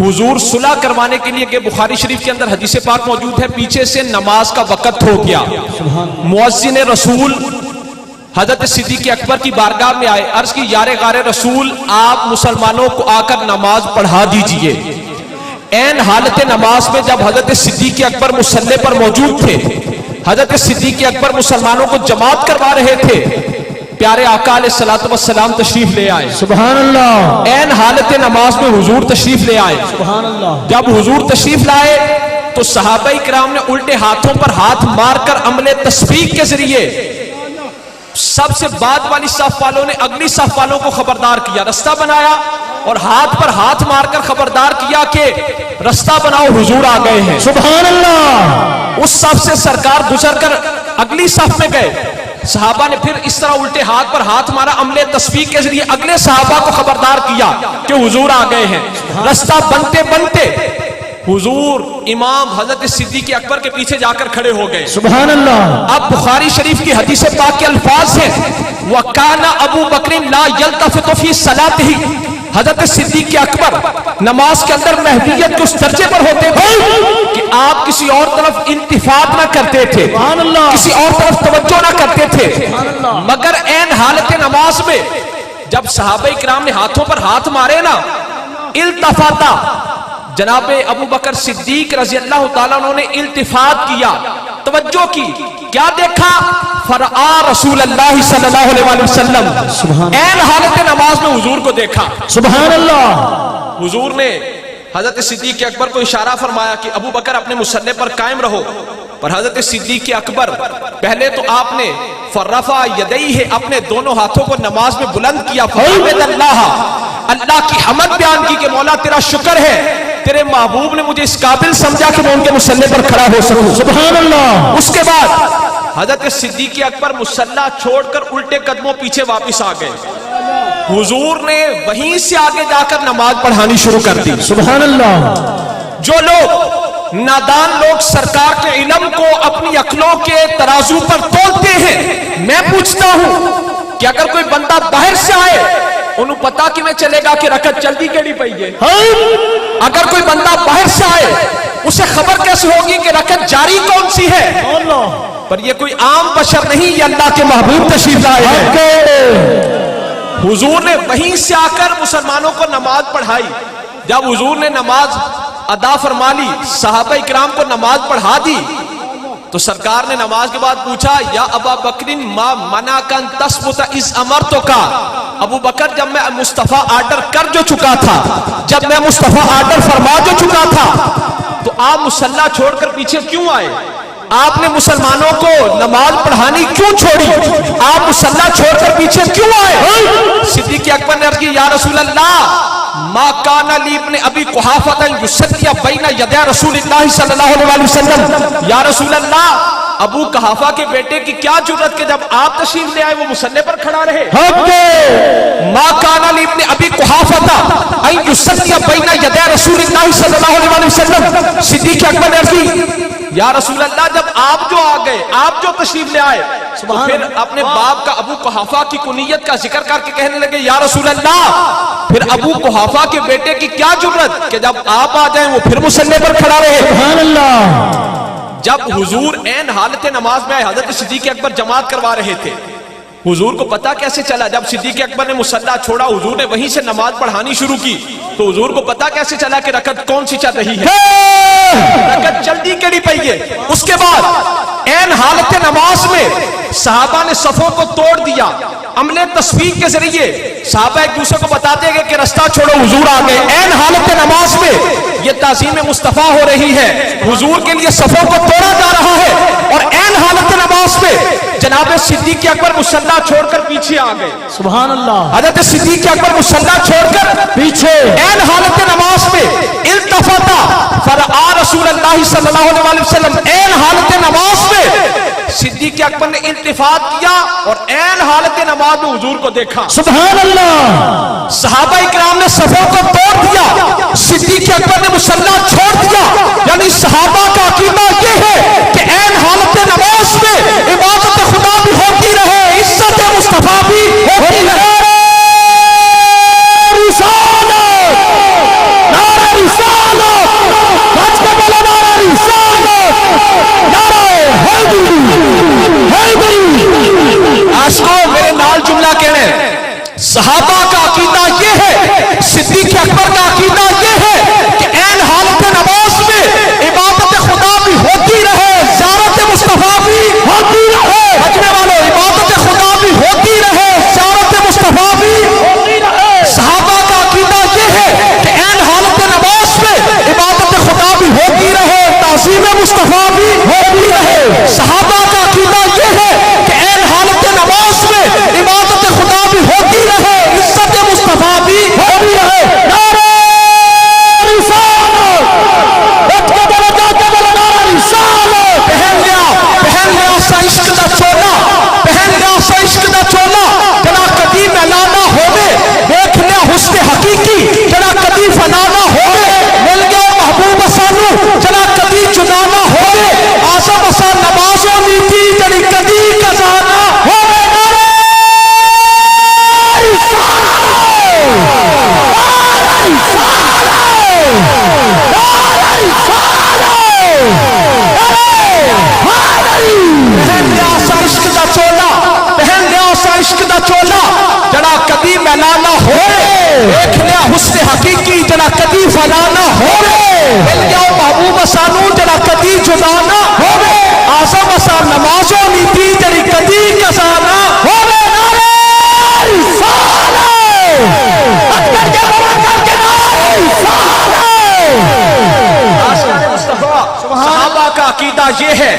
حضور صلح کروانے کے لیے کہ بخاری شریف کے اندر حدیث پاک موجود ہے، پیچھے سے نماز کا وقت ہو گیا، مؤذن رسول حضرت صدیق اکبر کی بارگاہ میں آئے، عرض کی یار غار رسول آپ مسلمانوں کو آ کر نماز پڑھا دیجئے۔ این حالت نماز میں جب حضرت صدیق اکبر مصلی پر موجود تھے، حضرت صدیق اکبر مسلمانوں کو جماعت کروا رہے تھے، پیارے آقا علیہ الصلوۃ والسلام تشریف لے آئے۔ سبحان اللہ۔ این حالت نماز میں حضور تشریف لے آئے۔ سبحان اللہ۔ جب حضور تشریف لائے تو صحابہ کرام نے الٹے ہاتھوں پر ہاتھ مار کر عمل تسبیح کے ذریعے سب سے بعد والی صف والوں نے اگلی صف والوں کو خبردار کیا، رستہ بنایا اور ہاتھ پر ہاتھ مار کر خبردار کیا کہ رستہ بناؤ، حضور آ گئے ہیں۔ سبحان اللہ۔ اس صف سے سرکار گزر کر اگلی صف میں گئے، صحابہ نے پھر اس طرح الٹے ہاتھ پر ہاتھ مارا، عمل تسبیح کے ذریعے اگلے صحابہ کو خبردار کیا کہ حضور آ گئے ہیں۔ رستہ بنتے بنتے حضور امام حضرت صدیق اکبر کے پیچھے جا کر کھڑے ہو گئے۔ سبحان اللہ۔ اب بخاری شریف کی حدیث پاک کے الفاظ ہیں وَكَانَ أَبُو بَكْرٍ لَا يَلْتَفِتُ فِي صَلَاتِهِ، حضرت صدیق اکبر نماز کے اندر مہدیت کے اس درجے پر ہوتے تھے کہ آپ کسی اور طرف التفات نہ کرتے تھے، کسی اور طرف توجہ نہ کرتے تھے، مگر عین حالت نماز میں جب صحابہ کرام نے ہاتھوں پر ہاتھ مارے نا، التفاتا، جناب ابو بکر صدیق رضی اللہ تعالیٰ عنہ نے التفات کیا، توجہ کی، کیا دیکھا؟ فرآ رسول اللہ صلی اللہ علیہ وسلم، این حالت نماز میں حضور کو دیکھا۔ سبحان اللہ۔ حضور نے حضرت صدیق اکبر کو اشارہ فرمایا کہ ابو بکر اپنے مصلی پر قائم رہو، پر حضرت صدیق اکبر پہلے تو آپ نے فرفع یدیہ، اپنے دونوں ہاتھوں کو نماز میں بلند کیا، فحمد اللہ، اللہ کی حمد بیان کی کہ مولا تیرا شکر ہے، تیرے محبوب نے مجھے اس قابل سمجھا کہ میں ان کے مصلی پر کھڑا ہو سکوں۔ سبحان اللہ۔ اس کے بعد حضرت صدیق اکبر مصلی چھوڑ کر الٹے قدموں پیچھے واپس آ گئے، حضور نے وہیں سے آگے جا کر نماز پڑھانی شروع کر دی۔ سبحان اللہ۔ جو لوگ نادان لوگ سرکار کے علم کو اپنی عقلوں کے ترازو پر تولتے ہیں، میں پوچھتا ہوں کہ اگر کوئی بندہ باہر سے آئے انہوں پتا کہ میں چلے گا کہ رکعت جلدی کیڑی پئی ہے؟ اگر کوئی بندہ باہر سے آئے اسے خبر کیسے ہوگی کہ رکعت جاری کون سی ہے؟ پر یہ کوئی عام بشر نہیں، یہ اللہ کے محبوب تشریف لائے ہیں۔ حضور نے وہیں سے آ کر مسلمانوں کو نماز پڑھائی۔ جب حضور نے نماز ادا فرما لی، صحابہ اکرام کو نماز پڑھا دی، تو سرکار نے نماز کے بعد پوچھا یا ابا بکر ما منعک ان تثبت اذ امرتک، ابو بکر جب میں مصطفیٰ آرڈر کر جو چکا تھا، جب میں مصطفیٰ آرڈر فرما جو چکا تھا، تو آپ مصلی چھوڑ کر پیچھے کیوں آئے؟ آپ نے مسلمانوں کو نماز پڑھانی کیوں چھوڑی؟ آپ مصلی چھوڑ کر پیچھے کیوں آئے؟ صدیق اکبر نے عرض کی یا رسول اللہ ما کان لی ابن ابی قحافہ یصلی بین یدی رسول اللہ صلی اللہ علیہ وسلم، یا رسول اللہ ابو قحافہ کے بیٹے کی کیا جرت کہ جب آپ تشریف لے آئے وہ مصلی پر کھڑا رہے؟ ما کان لی ابن ابی قحافہ یصلی بین یدی رسول اللہ صلی اللہ علیہ وسلم، صدیق اکبر نے عرض کی یا رسول اللہ جب آپ جو آ گئے، آپ جو تشریف لے آئے، تو پھر اپنے باپ کا ابو قحافہ کی کنیت کا ذکر کر کے کہنے لگے یا رسول اللہ پھر ابو قحافہ کے بیٹے کی کیا جرت کہ جب آپ آ جائیں وہ پھر مصلی پر کھڑا رہے؟ سبحان اللہ۔ جب حضور عین حالت نماز میں آئے، حضرت صدیق اکبر جماعت کروا رہے تھے، حضور کو پتا کیسے چلا؟ جب صدیق اکبر نے مصلی چھوڑا، حضور نے وہیں سے نماز پڑھانی شروع کی، تو حضور کو پتا کیسے چلا کہ رکعت کون سی چل رہی ہے، رکعت جلدی کیڑی پئی ہے؟ اس کے بعد عین حالت نماز میں صحابہ نے صفوں کو توڑ دیا، عمل تسبیح کے ذریعے صحابہ ایک دوسرے کو بتاتے گئے کہ رستہ چھوڑو، حضور آ گئے۔ عین حالت نماز میں یہ تعظیم مصطفیٰ ہو رہی ہے، حضور کے لیے صفوں کو توڑا جا رہا ہے، اور عین حالت نماز میں جناب صدیق اکبر مصلی چھوڑ کر پیچھے آ گئے۔ سبحان اللہ۔ حضرت صدیق اکبر مصلی چھوڑ کر پیچھے عین حالت نماز میں التفاتا فرآ رسول اللہ صلی اللہ علیہ وسلم، عین حالت نماز میں صدیق اکبر نے التفات کیا اور عین حالت نماز میں حضور کو دیکھا۔ سبحان اللہ۔ صحابہ اکرام نے صفوں کو توڑ دیا، صدیق اکبر نے مصلی چھوڑ دیا، یعنی صحابہ کا عقیدہ یہ ہے کہ عین حالت نماز میں عبادت خدا بھی ہوتی رہے، عزت مصطفیٰ بھی ہوتی رہے۔ رسالت، نعرہ رسالت یہ ہے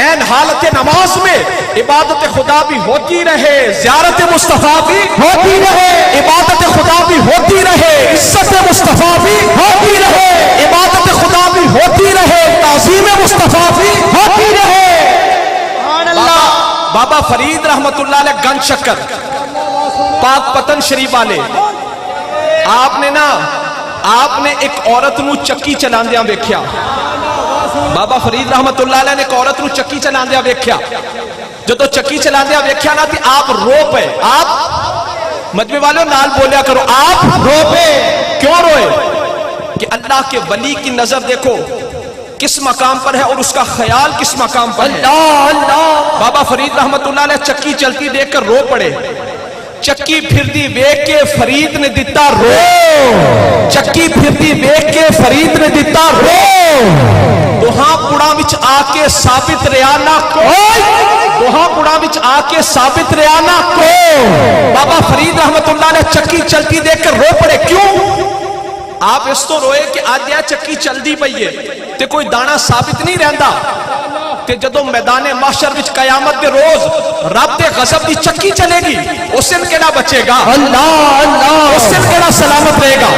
این حالت نماز میں عبادت خدا بھی ہوتی رہے، زیارت مصطفیٰ بھی ہوتی رہے، عبادت خدا بھی ہوتی رہے، عزت مصطفیٰ بھی ہوتی رہے، عبادت خدا بھی ہوتی رہے، تعظیم مصطفیٰ بھی ہوتی رہے۔ بابا فرید رحمت اللہ علیہ گن شکر پاک پتن شریف والے، آپ نے ایک عورت نو چکی چلاندیاں ویکھیا۔ بابا فرید رحمت اللہ علیہ نے ایک عورت نو چکی چلاندیاں ویکھیا۔ جدو چکی چلاندیاں ویکھیا نا تے آپ رو پے، آپ مجمع والوں نال بولیا کرو، آپ رو پے۔ کیوں روئے؟ کہ اللہ کے ولی کی نظر دیکھو کس مقام پر ہے اور اس کا خیال کس مقام پر ہے۔ بابا فرید رحمت اللہ علیہ چکی چلتی دیکھ کر رو پڑے۔ چکی پھردی ویکھ کے فرید نے دتا رو، چکی پھردی ویکھ کے فرید نے دتا رو، دوہاں پڑا وچ آ کے ثابت رہیا نہ کوئی، دوہاں پڑا وچ آ کے ثابت رہیا نہ کوئی۔ بابا فرید رحمت اللہ علیہ چکی چلتی دیکھ کر رو پڑے۔ کیوں؟ آپ اس تو روئے کہ آج یہ چکی چل دی پئی ہے تے کوئی دانا ثابت نہیں رہندا، تے جدو میدان محشر وچ قیامت دے روز رب دے غضب دی چکی چلے گی، اس دن کیڑا بچے گا؟ اللہ، اس دن کیڑا سلامت رہے گا؟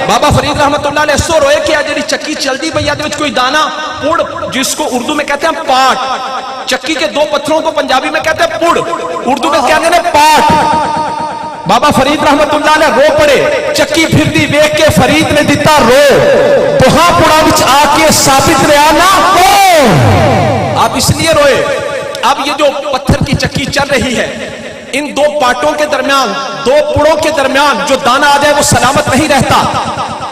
بابا فرید رحمت اللہ علیہ سو روئے کہ آج جڑی چکی چلدی پئی ہے دے وچ کوئی دانا پڑ، جس کو اردو میں کہتے ہیں پاٹ، چکی کے دو پتھروں کو پنجابی میں کہتے ہیں پڑ، اردو میں کہتے ہیں پاٹ۔ بابا فرید رحمت اللہ علیہ رو پڑے، چکی پھردی ویکھ کے فرید نے دتا رو، دوہاں پڑا وچ آ کے ثابت رہیا نہ ہو۔ آپ اس لیے روئے، اب یہ جو پتھر کی چکی چل رہی ہے، ان دو پاٹوں کے درمیان، دو پڑوں کے درمیان جو دانا آ جائے وہ سلامت نہیں رہتا۔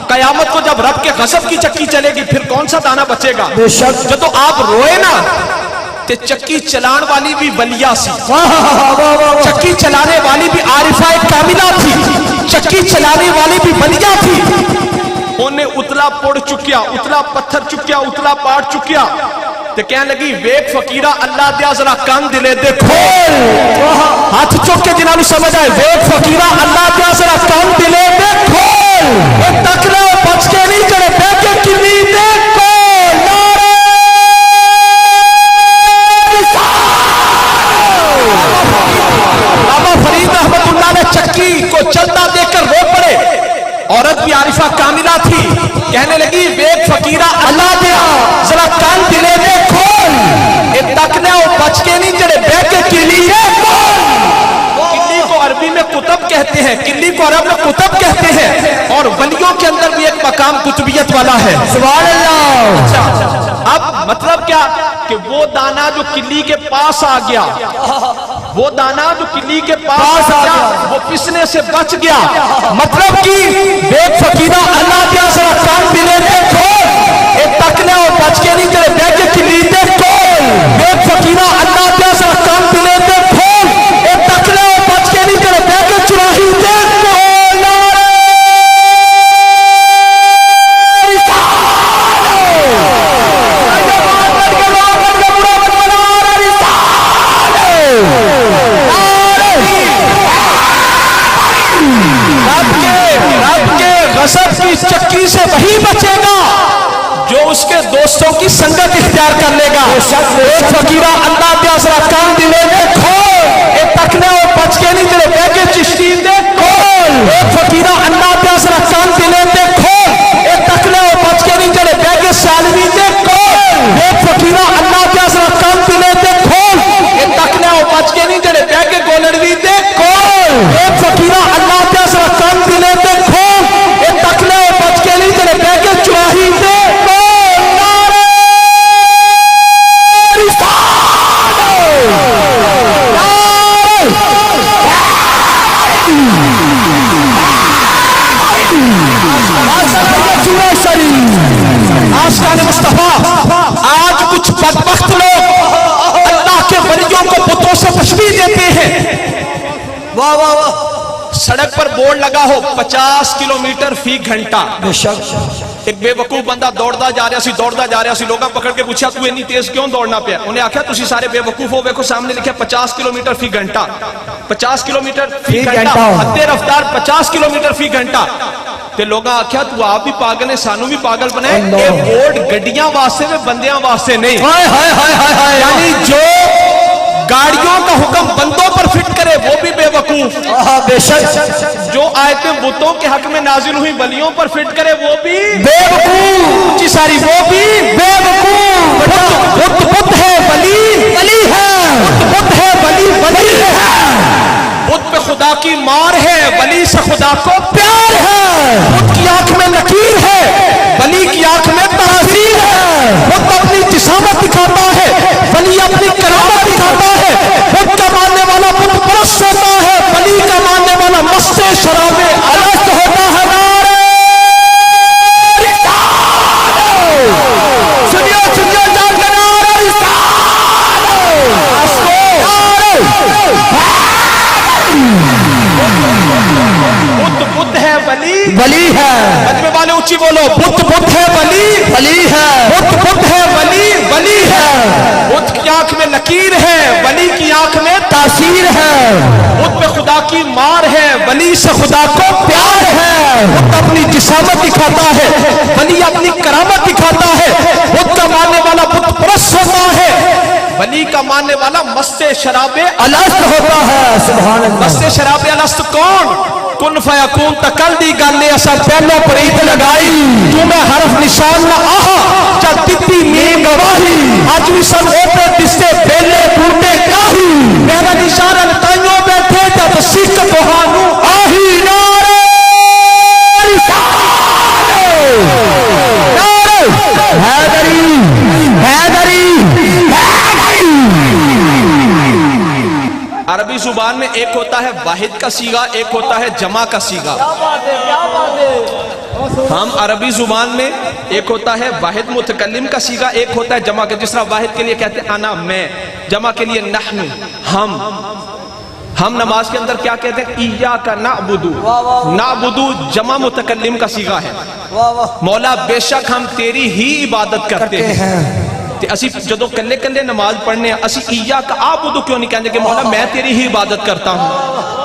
قیامت کو جب رب کے غضب کی چکی چلے گی پھر کون سا دانا بچے گا؟ جب تو آپ روئے نا تے چکی چلان والی بھی ولیہ سی، چکی چلانے والی بھی عارفہ کاملہ تھی، چکی چلانے والی بھی ولیہ تھی۔ انہیں اتلا پڑ چکیا، اتلا پتھر چکیا، اتلا پاٹ چکیا تے کہنے لگی ویک فقیرہ اللہ دیا ذرا کان دلے دے کھول، ہاتھ چک کے جنہاں نو سمجھ آئے، ویک فقیرہ اللہ دیا ذرا کان دلے دے کھول، اے تکلے بچ کے نہیں جڑے بے کے کلی دے کھول، نعرہ بابا فرید رحمت اللہ نے چکی کو چلتا دیکھ کر رو پڑے۔ عورت بھی عارفہ کاملہ تھی، کہنے لگی ویک فقیرہ اللہ دیا ذرا کان دلے دے کھول، اے تکنے او بچ کے نہیں جڑے بے کے کلی دے کھول۔ کلی کو عربی میں کتب کہتے ہیں، کلی کو عرب میں کتب کہتے ہیں، اور ولیوں کے اندر بھی ایک مقام کتبیت والا ہے۔ سبحان اللہ۔ اچھا اب مطلب کیا کہ وہ دانا جو کلی کے پاس آ گیا، وہ دانا جو کلی کے پاس آ گیا وہ پسنے سے بچ گیا، مطلب کہ بیک فقیرہ اللہ دیا ذرا کان دلے دے کھول، اے تکنے اور بچ کے نہیں جڑے بے کے کلی دے کھول، بیک فقیرہ اللہ دیا ذرا کان دلے دے کھول، اے تکنے اور بچ کے نہیں جڑے بے کے چراہی دے کھول۔ غضب کی چکی سے وہی بچے گا جو اس کے دوستوں کی سنگت اختیار کر لے گا۔ ایک فقیرہ اللہ دیا ذرا کان دلے دے کھول، اے تکنے اور بچ کے نہیں جڑے بے کے چشتی دے کھول، ایک فقیرہ اللہ دیا ذرا کان دلے دے کھول، اے تکنے اور بچ کے نہیں جڑے بے کے سالوی دے کھول، ایک فقیرہ اللہ دیا ذرا کان دلے دے کھول، اے تکنے اور بچ کے نہیں جڑے بے کے گولڑوی دے کھول، ایک فقیرہ اللہ دیا ذرا کان دلے دے کھول، اے تکنے اور بچ کے نہیں جڑے بے کے چراہی دے کھول۔ آسان مصطفیٰ آج کچھ بدبخت لوگ اللہ کے ولیوں کو بتوں سے تشبیہ دیتے ہیں۔ واہ واہ واہ، سڑک پر بورڈ لگا ہو 50 کلومیٹر فی گھنٹہ، ایک بے وقوف بندہ دوڑدا جا رہا سی، لوگاں پکڑ کے پوچھا تو اتنی تیز کیوں دوڑنا پیا؟ انہیں آکھیا تسی سارے بے وقوف ہو، ویکھو سامنے لکھا 50 کلومیٹر فی گھنٹہ، 50 کلومیٹر فی گھنٹہ، حد رفتار 50 کلومیٹر فی گھنٹہ۔ تے لوگاں آکھیا تو آپ بھی پاگل ہے سانو بھی پاگل بنائے اے ووٹ گڈیاں واسطے میں بندیاں واسطے نہیں یعنی جو گاڑیوں کا حکم بندوں پر فٹ کرے وہ بھی بے وقوف بے شک جو آیتیں بتوں کے حق میں نازل ہوئی ولیوں پر فٹ کرے وہ بھی بے وقوف جی ساری وہ بھی بے وقوف بت ہے ولی ولی ہے بت ہے ولی ولی ہے بت پہ خدا کی مار ہے ولی سے خدا کو پیار ہے بت کی آنکھ میں نکیر ہے ولی کی آنکھ میں تاثیر ہے بت اپنی جسامت دکھاتا ہے ولی اپنی کرامت دکھاتا ہے بت کا ماننے والا بت پرست ہوتا ہے ولی کا ماننے والا مست شراب الست ہوتا ہے سنیو سنیو جان کے بت ہے ولی ولی ہے مجمع والے اونچی بولو بت ہے ولی ولی ہے بت ہے ولی ولی ہے بت کی آنکھ میں لکیر ہے ولی کی آنکھ میں تاثیر ہے بت پہ خدا کی مار ہے ولی سے خدا کو پیار ہے بت اپنی جسامت دکھاتا ہے ولی اپنی کرامت دکھاتا ہے بت کا ماننے والا بت پرست ہوتا ہے ولی کا ماننے والا مست شراب الست ہوتا ہے سبحان اللہ مست شراب الست کون کن فیکون تکل دی گالے ایسا پہلو پریت لگائی تمہیں حرف نشان نہ آہا جا تتی میں گواہی آج بھی سب اوپے دستے بیلے بوٹے کاہی میرا نشان تائیوں بیٹھے جب سکھ بہانو آہی نارے حیدری حیدری عربی زبان میں ایک ہوتا ہے واحد کا صیغہ ایک ہوتا ہے جمع کا صیغہ ہم عربی زبان میں ایک ہوتا ہے واحد متکلم کا صیغہ ایک ہوتا ہے جمع کا جس طرح واحد کے لیے کہتے ہیں انا میں جمع کے لیے نحن ہم نماز کے اندر کیا کہتے ہیں ایاک نعبدو نعبدو جمع متکلم کا صیغہ ہے مولا بے شک ہم تیری ہی عبادت کرتے ہیں اسی جدو کلے کلے نماز پڑھنے ہیں اسی ایاک اعبدو کیوں نہیں کہتے کہ مولا میں تیری ہی عبادت کرتا ہوں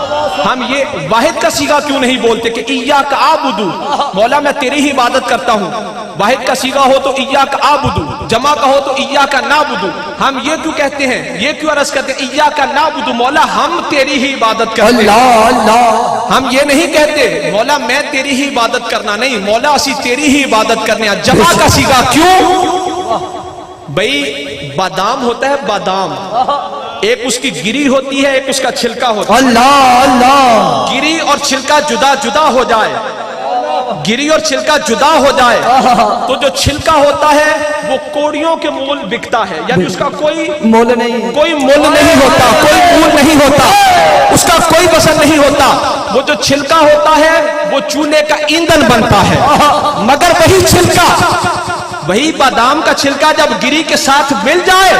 ہم یہ واحد کا صیغہ کیوں نہیں بولتے کہ ایاک اعبدو مولا میں تیری ہی عبادت کرتا ہوں واحد کا صیغہ ہو تو ایاک اعبدو جمع کا ہو تو ایاک نعبدو ہم یہ کیوں کہتے ہیں یہ کیوں عرض کرتے ہیں ایاک نعبدو مولا ہم تیری ہی عبادت کرتے ہیں ہم یہ نہیں کہتے مولا میں تیری ہی عبادت کرنا نہیں مولا اسی تیری ہی عبادت کرنے ہیں جمع کا صیغہ کیوں بھئی بادام ہوتا ہے بادام ایک اس کی گری ہوتی ہے ایک اس کا چھلکا ہوتا ہے اللہ گری اور چھلکا جدا جدا ہو جائے گری اور چھلکا جدا ہو جائے تو جو چھلکا ہوتا ہے وہ کوڑیوں کے مول بکتا ہے یعنی اس کا کوئی مول نہیں کوئی مول نہیں ہوتا کوئی مول نہیں ہوتا اس کا کوئی وزن نہیں ہوتا وہ جو چھلکا ہوتا ہے وہ چولہے کا ایندھن بنتا ہے مگر وہی چھلکا وہی بادام کا چھلکا جب گری کے ساتھ مل جائے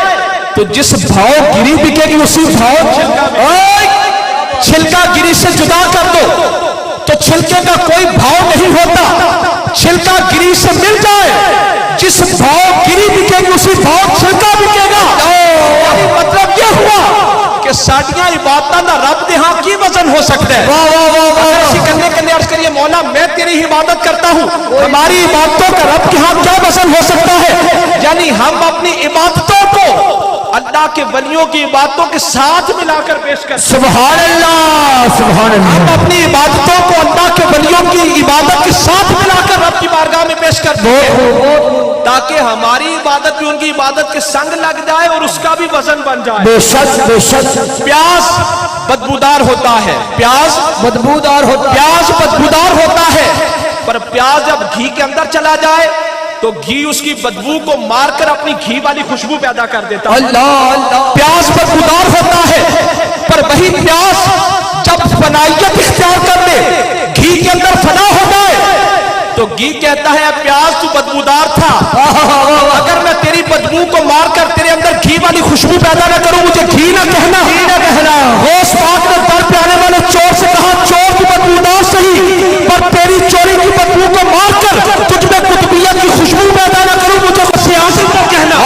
تو جس بھاؤ گری بکے گی اسی بھاؤ چھلکا گری سے جدا کر دو تو چھلکے کا کوئی بھاؤ نہیں ہوتا چھلکا گری سے مل جائے جس بھاؤ گری بکے گی اسی بھاؤ چھلکا بکے گا مطلب یہ ہوا کہ ساڑیاں عبادتہ نہ رب دے ہاں کی وزن ہو سکتا ہے اگر اسی کرنے کے لئے عرض کریے مولا میں تیری ہی عبادت کرتا ہوں ہماری عبادتوں کا رب کے ہاں کیا وزن ہو سکتا ہے یعنی ہم اپنی عبادتوں کو اللہ کے ولیوں کی عبادتوں کے ساتھ ملا کر پیش کرتے ہیں سبحان اللہ سبحان اللہ ہم اپنی عبادتوں کو اللہ کے ولیوں کی عبادت کے ساتھ ملا کر رب کی بارگاہ میں پیش کرتے ہیں تاکہ ہماری عبادت بھی ان کی عبادت کے سنگ لگ جائے اور اس کا بھی وزن بن جائے بے شک بے شک پیاز بدبودار ہوتا ہے پیاز بدبودار ہوتا پیاز بدبودار ہوتا ہے پر پیاز جب گھی کے اندر چلا جائے تو گھی اس کی بدبو کو مار کر اپنی گھی والی خوشبو پیدا کر دیتا ہے اللہ پیاز بدبودار ہوتا ہے پر وہی پیاز جب فنائیت اختیار کر لے گھی کے اندر فنا ہو جائے تو گھی کہتا ہے پیاز تو بدبودار تھا اگر میں تیری بدبو کو مار کر تیرے اندر گھی والی خوشبو پیدا نہ کروں مجھے گھی نہ کہنا غوث پاک نے در پہ آنے والے چور سے کہا چور کی بدبودار صحیح پر تیری چوری کی بدبو کو مار کر تجھ میں قطبیت کی خوشبو پیدا نہ کروں مجھے سیاسی نہ کہنا